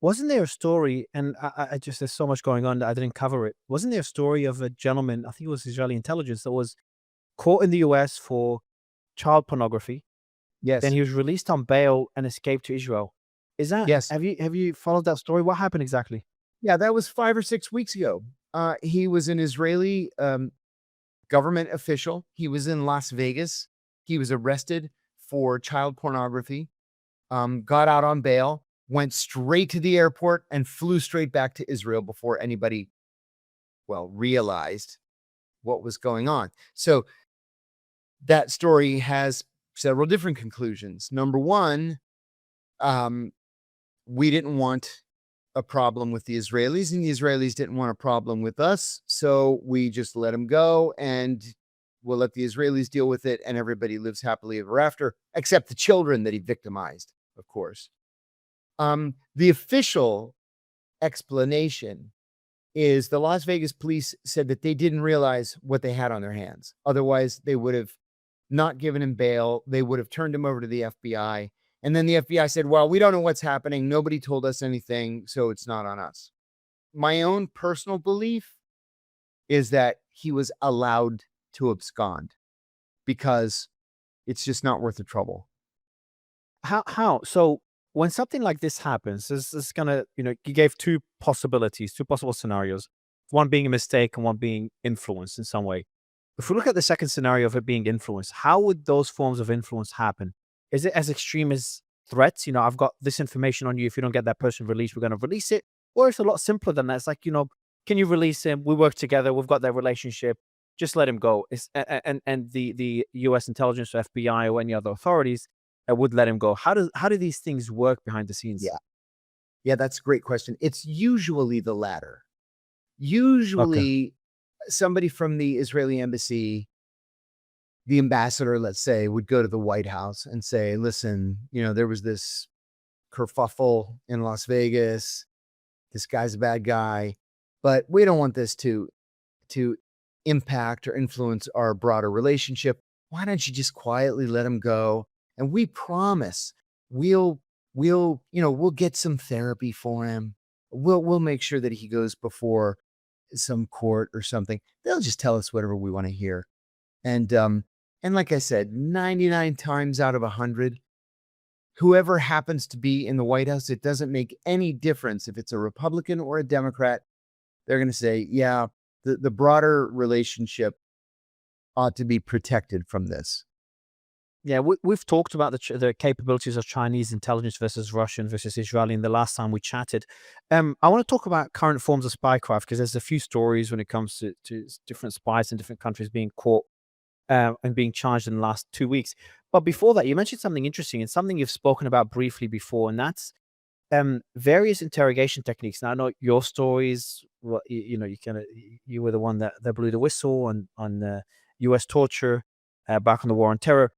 Wasn't there a story, and I just there's so much going on that I didn't cover it. Wasn't there a story of a gentleman, I think it was Israeli intelligence, that was caught in the US for child pornography. Then Yes. he was released on bail and escaped to Israel. Is that Yes. have you followed that story? What happened exactly? Yeah, that was 5 or 6 weeks ago. He was an Israeli, government official. He was in Las Vegas. He was arrested for child pornography, got out on bail, went straight to the airport, and flew straight back to Israel before anybody, well, realized what was going on. So that story has several different conclusions. Number one, um, we didn't want a problem with the Israelis, and the Israelis didn't want a problem with us. So we just let him go, and we'll let the Israelis deal with it, and everybody lives happily ever after, except the children that he victimized, of course. The official explanation is the Las Vegas police said that they didn't realize what they had on their hands. Otherwise, they would have not given him bail. They would have turned him over to the FBI. And then the FBI said, well, we don't know what's happening. Nobody told us anything, so it's not on us. My own personal belief is that he was allowed to abscond because it's just not worth the trouble. How? So when something like this happens, this gonna, you gave two possibilities, two possible scenarios, one being a mistake and one being influence in some way. If we look at the second scenario of it being influence, how would those forms of influence happen? Is it as extreme as threats? I've got this information on you. If you don't get that person released, we're going to release it. Or it's a lot simpler than that. It's like, can you release him? We work together. We've got that relationship. Just let him go. And the U.S. intelligence or FBI or any other authorities would let him go. How do these things work behind the scenes? Yeah. Yeah, that's a great question. It's usually the latter. Okay. Usually somebody from the Israeli embassy, the ambassador, let's say, would go to the White House and say, listen, there was this kerfuffle in Las Vegas. This guy's a bad guy, but we don't want this to impact or influence our broader relationship. Why don't you just quietly let him go? And we promise we'll we'll get some therapy for him. We'll make sure that he goes before some court or something. They'll just tell us whatever we want to hear. And like I said, 99 times out of 100, whoever happens to be in the White House, it doesn't make any difference if it's a Republican or a Democrat. They're going to say, yeah, the broader relationship ought to be protected from this. Yeah, we've talked about the capabilities of Chinese intelligence versus Russian versus Israeli in the last time we chatted. I want to talk about current forms of spycraft because there's a few stories when it comes to different spies in different countries being caught and being charged in the last 2 weeks. But before that, you mentioned something interesting and something you've spoken about briefly before, and that's various interrogation techniques. Now, I know your stories. Well, you were the one that blew the whistle on U.S. torture back on the war on terror.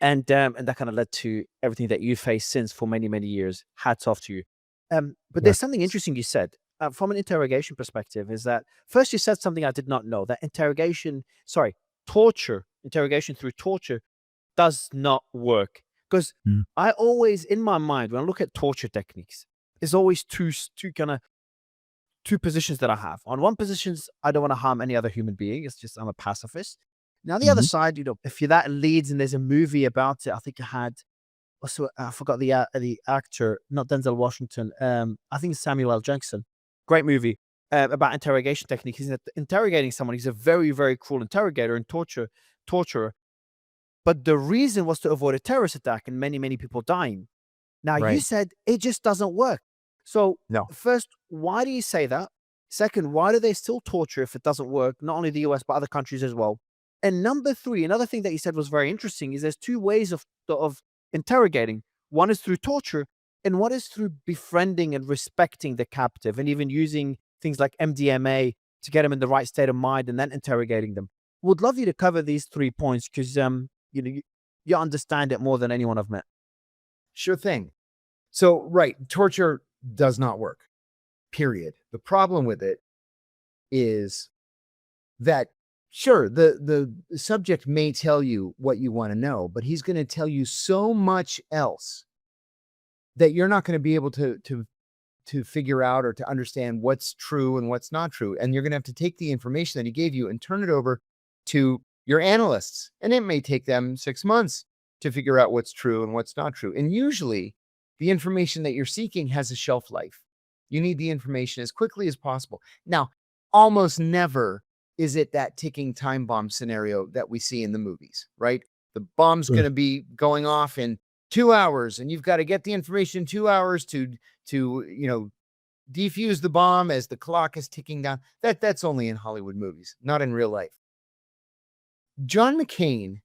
And that kind of led to everything that you faced since for many, many years. Hats off to you. But Yeah. there's something interesting you said from an interrogation perspective is that first you said something I did not know that interrogation through torture does not work. Because Mm. I always, in my mind, when I look at torture techniques, there's always two positions that I have. On one positions, I don't want to harm any other human being. It's just I'm a pacifist. Now the other Mhm. side, if you're that leads and there's a movie about it, I think I had also I forgot the actor, not Denzel Washington. I think it's Samuel L. Jackson. Great movie about interrogation techniques. He's interrogating someone. He's a very very cruel interrogator and torturer. But the reason was to avoid a terrorist attack and many many people dying. Now you Right. said it just doesn't work. So No. first, why do you say that? Second, why do they still torture if it doesn't work? Not only the US but other countries as well. And number three, another thing that you said was very interesting is there's two ways of interrogating. One is through torture, and one is through befriending and respecting the captive, and even using things like MDMA to get them in the right state of mind, and then interrogating them. Would love you to cover these 3 points because you understand it more than anyone I've met. Sure thing. So, right, torture does not work. Period. The problem with it is that sure, the subject may tell you what you want to know, but he's going to tell you so much else that you're not going to be able to to figure out or to understand what's true and what's not true. And you're going to have to take the information that he gave you and turn it over to your analysts. And it may take them 6 months to figure out what's true and what's not true. And usually the information that you're seeking has a shelf life. You need the information as quickly as possible. Now, almost never is it that ticking time bomb scenario that we see in the movies, right? The bomb's going to be going off in 2 hours, and you've got to get the information in 2 hours to defuse the bomb as the clock is ticking down. That's only in Hollywood movies, not in real life. John McCain,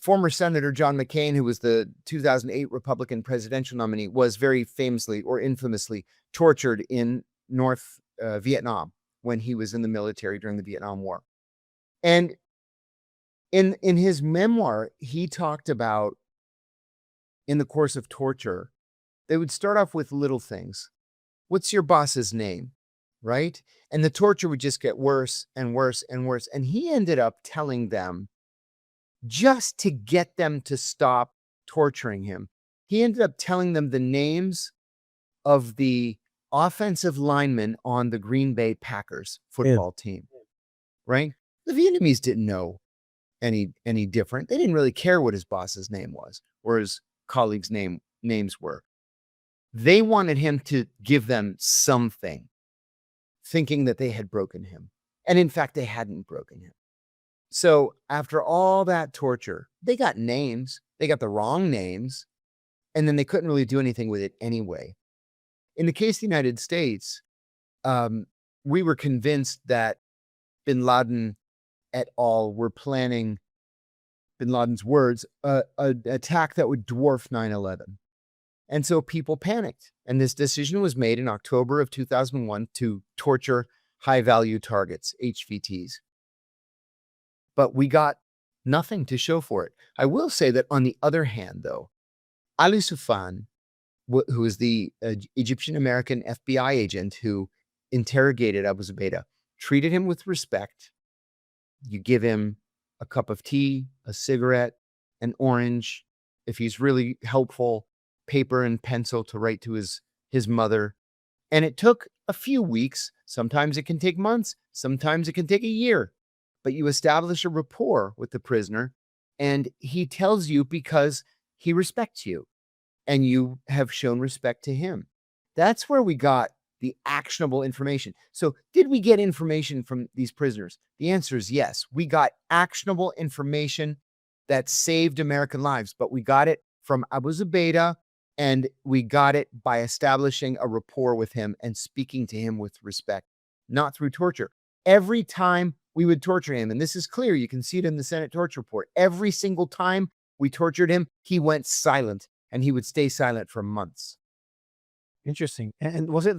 former Senator John McCain, who was the 2008 Republican presidential nominee, was very famously or infamously tortured in North Vietnam when he was in the military during the Vietnam War. And in his memoir, he talked about, in the course of torture, they would start off with little things. What's your boss's name? Right? And the torture would just get worse and worse and worse. And he ended up telling them, just to get them to stop torturing him, he ended up telling them the names of the offensive linemen on the Green Bay Packers football team, right? The Vietnamese didn't know any different. They didn't really care what his boss's name was or his colleagues' names were. They wanted him to give them something, thinking that they had broken him. And in fact, they hadn't broken him. So after all that torture, they got names, they got the wrong names, and then they couldn't really do anything with it anyway. In the case of the United States, we were convinced that bin Laden et al. Were planning, bin Laden's words, an attack that would dwarf 9/11. And so people panicked. And this decision was made in October of 2001 to torture high-value targets, HVTs. But we got nothing to show for it. I will say that on the other hand, though, Ali Soufan, who is the Egyptian-American FBI agent who interrogated Abu Zubaydah, treated him with respect. You give him a cup of tea, a cigarette, an orange. If he's really helpful, paper and pencil to write to his mother. And it took a few weeks. Sometimes it can take months. Sometimes it can take a year. But you establish a rapport with the prisoner, and he tells you because he respects you, and you have shown respect to him. That's where we got the actionable information. So did we get information from these prisoners? The answer is yes. We got actionable information that saved American lives, but we got it from Abu Zubaydah, and we got it by establishing a rapport with him and speaking to him with respect, not through torture. Every time we would torture him, and this is clear, you can see it in the Senate torture report. Every single time we tortured him, he went silent, and he would stay silent for months. Interesting. And was it